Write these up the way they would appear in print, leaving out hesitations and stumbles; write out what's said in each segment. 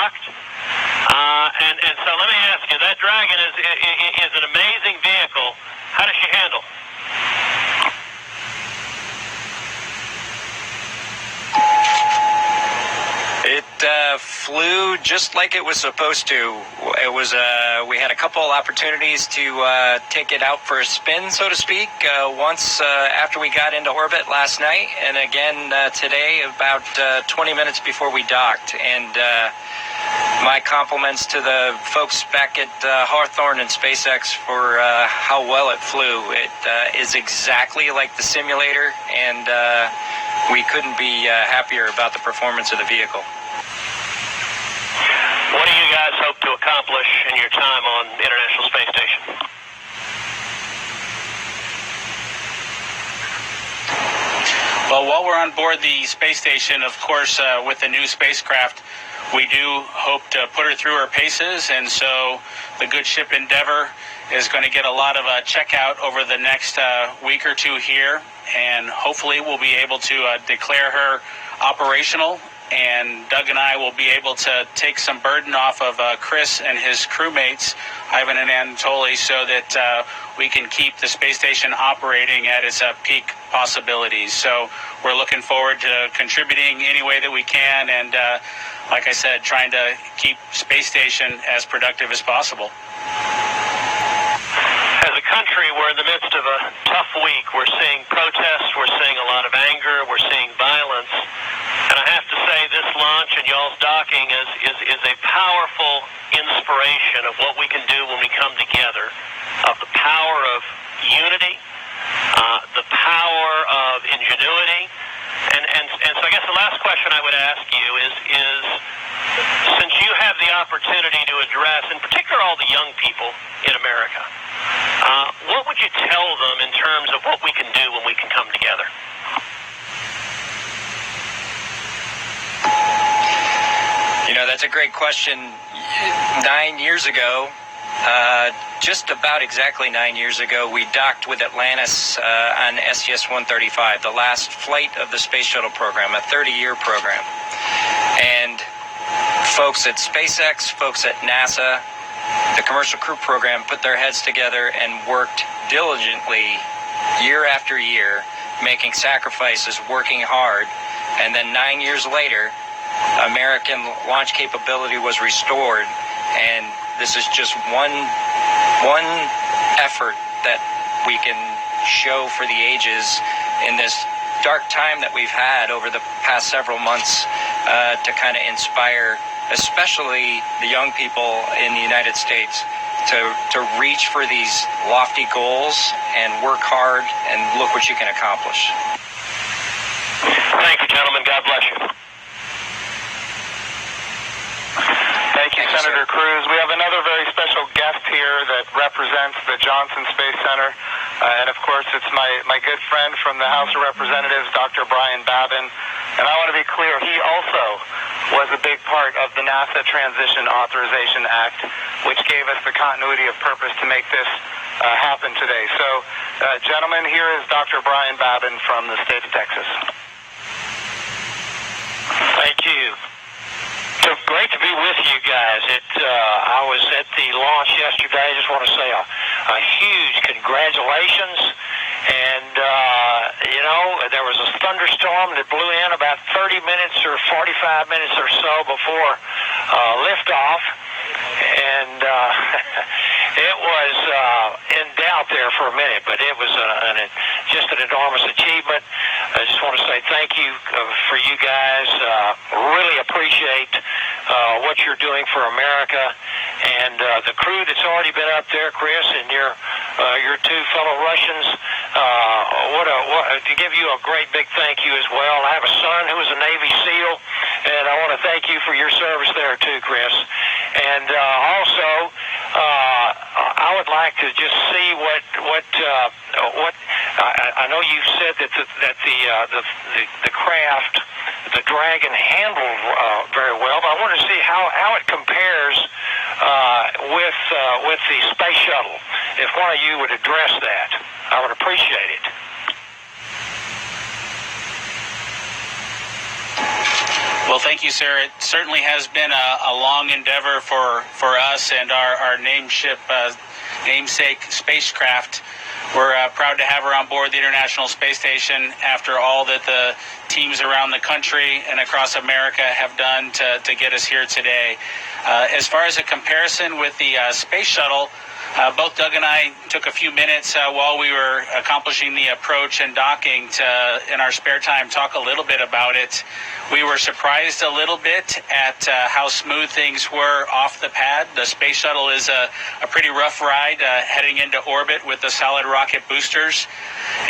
docked. And so let me ask you, that Dragon is an amazing vehicle. How does she handle? It flew just like it was supposed to. It was we had a couple opportunities to take it out for a spin, so to speak. Once after we got into orbit last night, and again today, about 20 minutes before we docked. And my compliments to the folks back at Hawthorne and SpaceX for how well it flew. It is exactly like the simulator, and we couldn't be happier about the performance of the vehicle. What do you guys hope to accomplish in your time on the International Space Station? Well, while we're on board the space station, of course, with the new spacecraft, we do hope to put her through her paces, and so the good ship Endeavour is going to get a lot of checkout over the next week or two here, and hopefully we'll be able to declare her operational, and Doug and I will be able to take some burden off of Chris and his crewmates, Ivan and Anatoly, so that we can keep the space station operating at its peak possibilities. So we're looking forward to contributing any way that we can, and like I said, trying to keep space station as productive as possible. As a country, we're in the midst of a tough week. We're seeing protests, we're seeing a lot of anger, we're seeing violence. And I have to say, this launch and y'all's docking is a powerful inspiration of what we can do when we come together, of the power of unity, the power of ingenuity. And so I guess the last question I would ask you is since you have the opportunity to address, in particular, all the young people in America, what would you tell them in terms of what we can do when we can come together? You know, that's a great question. 9 years ago, just about exactly 9 years ago, we docked with Atlantis on STS-135, the last flight of the Space Shuttle program, a 30-year program. And folks at SpaceX, folks at NASA, the Commercial Crew Program put their heads together and worked diligently year after year, making sacrifices, working hard. And then 9 years later, American launch capability was restored, and this is just one effort that we can show for the ages in this dark time that we've had over the past several months, to kind of inspire especially the young people in the United States to reach for these lofty goals and work hard, and look what you can accomplish. Thank you, gentlemen. God bless you. Thank you, Senator Cruz. We have another very special guest here that represents the Johnson Space Center. And of course, it's my good friend from the House of Representatives, Dr. Brian Babin. And I want to be clear, he also was a big part of the NASA Transition Authorization Act, which gave us the continuity of purpose to make this happen today. So, gentlemen, here is Dr. Brian Babin from the state of Texas. Thank you. So great to be with you guys. I was at the launch yesterday. I just want to say a huge congratulations. And, there was a thunderstorm that blew in about 30 minutes or 45 minutes or so before liftoff. And it was in doubt there for a minute, but it was just an enormous achievement. I just want to say thank you for you guys. Really appreciate what you're doing for America, and the crew that's already been up there, Chris, and your two fellow Russians. To give you a great big thank you as well. I have a son who is a Navy SEAL, and I want to thank you for your service there too, Chris. And also, I would like to just see what I know you said that the craft, the Dragon, handled very well, but I want to see how it compares with the space shuttle. If one of you would address that, I would appreciate it. Well, thank you, sir. It certainly has been a long endeavor for us and our namesake spacecraft. We're proud to have her on board the International Space Station after all that the teams around the country and across America have done to get us here today. As far as a comparison with the space shuttle, both Doug and I took a few minutes while we were accomplishing the approach and docking to, in our spare time, talk a little bit about it. We were surprised a little bit at how smooth things were off the pad. The space shuttle is a pretty rough ride heading into orbit with the solid rocket boosters.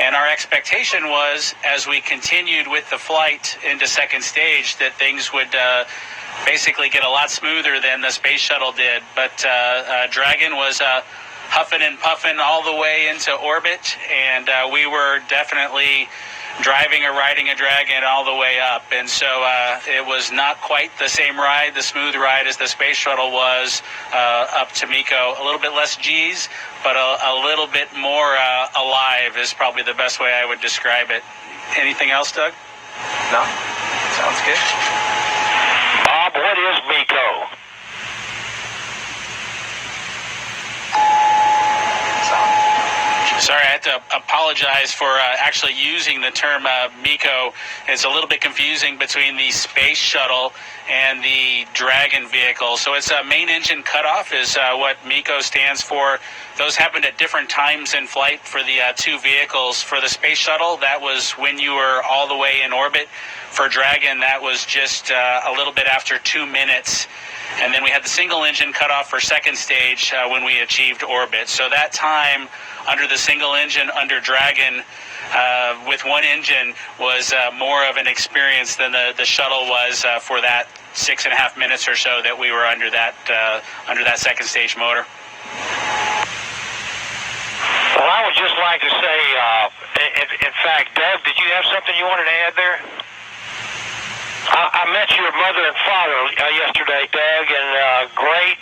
And our expectation was, as we continued with the flight into second stage, that things would basically get a lot smoother than the space shuttle did. But Dragon was huffing and puffing all the way into orbit, and we were definitely driving or riding a Dragon all the way up. And so it was not quite the same ride, the smooth ride, as the space shuttle was up to MECO. A little bit less G's, but a little bit more alive is probably the best way I would describe it. Anything else, Doug? No? Sounds good. Bob, what is MECO? Sorry, I have to apologize for actually using the term MECO. It's a little bit confusing between the space shuttle and the Dragon vehicle. So it's a main engine cutoff is what MECO stands for. Those happened at different times in flight for the two vehicles. For the space shuttle, that was when you were all the way in orbit. For Dragon, that was just a little bit after 2 minutes. And then we had the single engine cutoff for second stage when we achieved orbit. So that time under the single engine under Dragon with one engine was more of an experience than the shuttle was for that 6.5 minutes or so that we were under that second stage motor. Well, I would just like to say, in fact, Doug, did you have something you wanted to add there? I met your mother and father yesterday, Doug, and great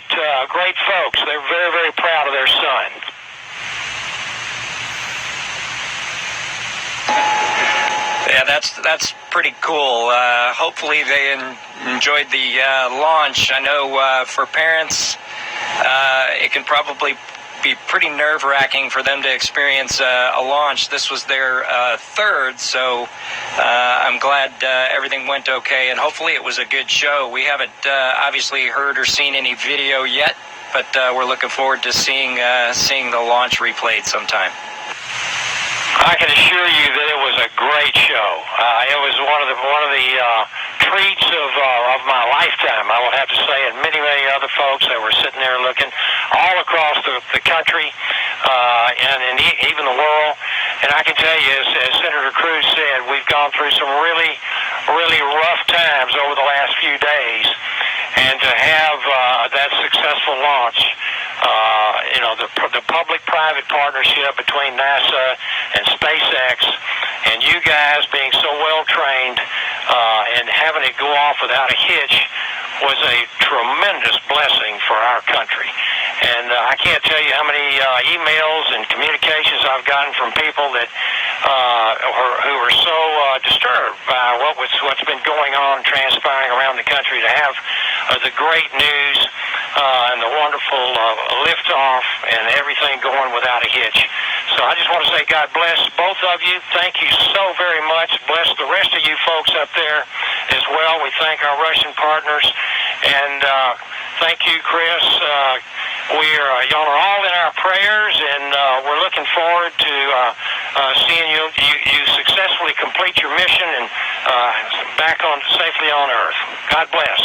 folks. They're very, very proud of their son. Yeah, that's pretty cool. Hopefully they enjoyed the launch. I know for parents, it can probably be pretty nerve-wracking for them to experience a launch. This was their third, so I'm glad everything went okay, and hopefully it was a good show. We haven't obviously heard or seen any video yet, but we're looking forward to seeing the launch replayed sometime. I can assure you that it was a great show. It was one of the treats of my lifetime, I would have to say, and many other folks that were sitting there looking all across the country and even the world. And I can tell you, as Senator Cruz said, we've gone through some really, really rough times over the last few days, and to have that successful launch. The public-private partnership between NASA and SpaceX, and you guys being so well-trained and having it go off without a hitch was a tremendous blessing for our country. And I can't tell you how many emails and communications I've gotten from people that who are so disturbed by what's been going on, transpiring around the country, to have the great news and the wonderful liftoff and everything going without a hitch. So I just want to say God bless both of you. Thank you so very much. Bless the rest of you folks up there as well. We thank our Russian partners. And thank you, Chris. Y'all are all in our prayers, and we're looking forward to seeing you successfully complete your mission and back on safely on Earth. God bless.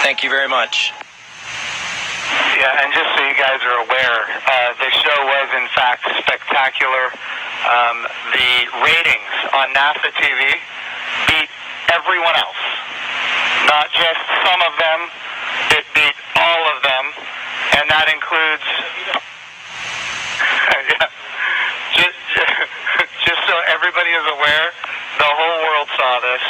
Thank you very much. Yeah, and just so you guys are aware, the show was in fact spectacular. The ratings on NASA TV beat everyone else. Not just some of them, it beat all of them, and that includes... yeah. Just so everybody is aware, the whole world saw this.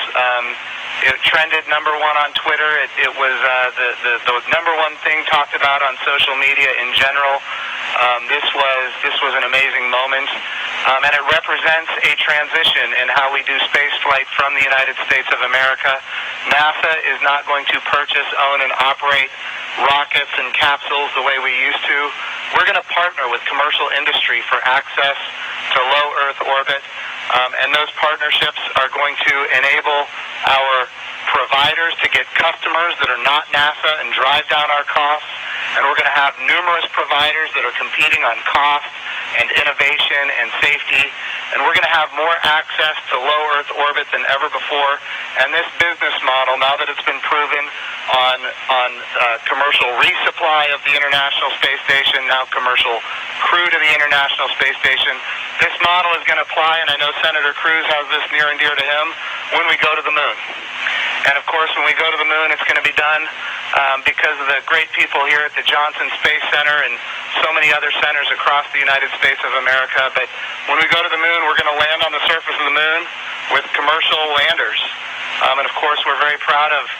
It trended #1 on Twitter. It was the #1 thing talked about on social media in general. This was an amazing moment, and it represents a transition in how we do space flight from the United States of America. NASA is not going to purchase, own, and operate rockets and capsules the way we used to. We're going to partner with commercial industry for access to low Earth orbit, and those partnerships are going to enable our providers to get customers that are not NASA and drive down our costs. And we're going to have numerous providers that are competing on cost and innovation and safety. And we're going to have more access to low Earth orbit than ever before. And this business model, now that it's been proven on commercial resupply of the International Space Station, now commercial crew to the International Space Station, this model is going to apply, and I know Senator Cruz has this near and dear to him, when we go to the moon. And of course, when we go to the moon, it's going to be done because of the great people here at the Johnson Space Center and so many other centers across the United States of America. But when we go to the moon, we're going to land on the surface of the moon with commercial landers. And of course, we're very proud of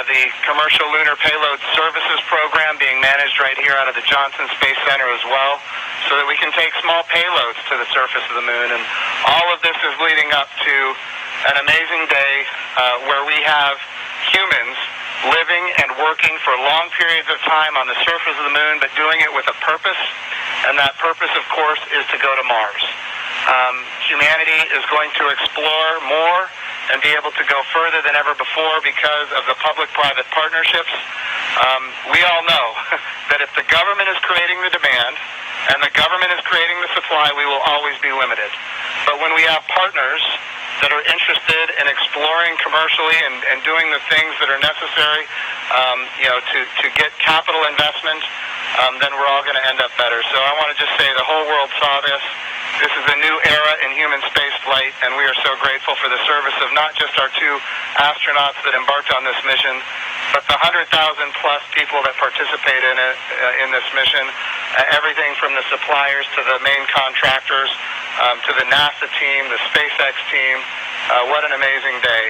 the Commercial Lunar Payload Services Program being managed right here out of the Johnson Space Center as well, so that we can take small payloads to the surface of the moon. And all of this is leading up to an amazing day where we have humans living and working for long periods of time on the surface of the moon, but doing it with a purpose, and that purpose, of course, is to go to Mars. Humanity is going to explore more and be able to go further than ever before because of the public-private partnerships. We all know that if the government is creating the demand and the government is creating the supply, we will always be limited. But when we have partners that are interested in exploring commercially and doing the things that are necessary, to get capital investment, then we're all going to end up better. So I want to just say the whole world saw this. This is a new era in human space flight, and we are so grateful for the service of not just our two astronauts that embarked on this mission, but the 100,000 plus people that participate in it, in this mission, everything from the suppliers to the main contractors, to the NASA team, the SpaceX team. What an amazing day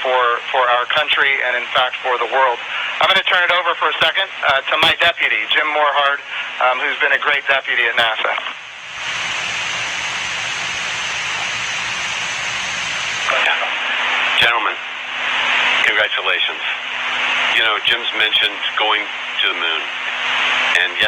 for our country and, in fact, for the world. I'm going to turn it over for a second to my deputy, Jim Morehard, who's been a great deputy at NASA. Gentlemen, congratulations. You know, Jim's mentioned going to the moon, and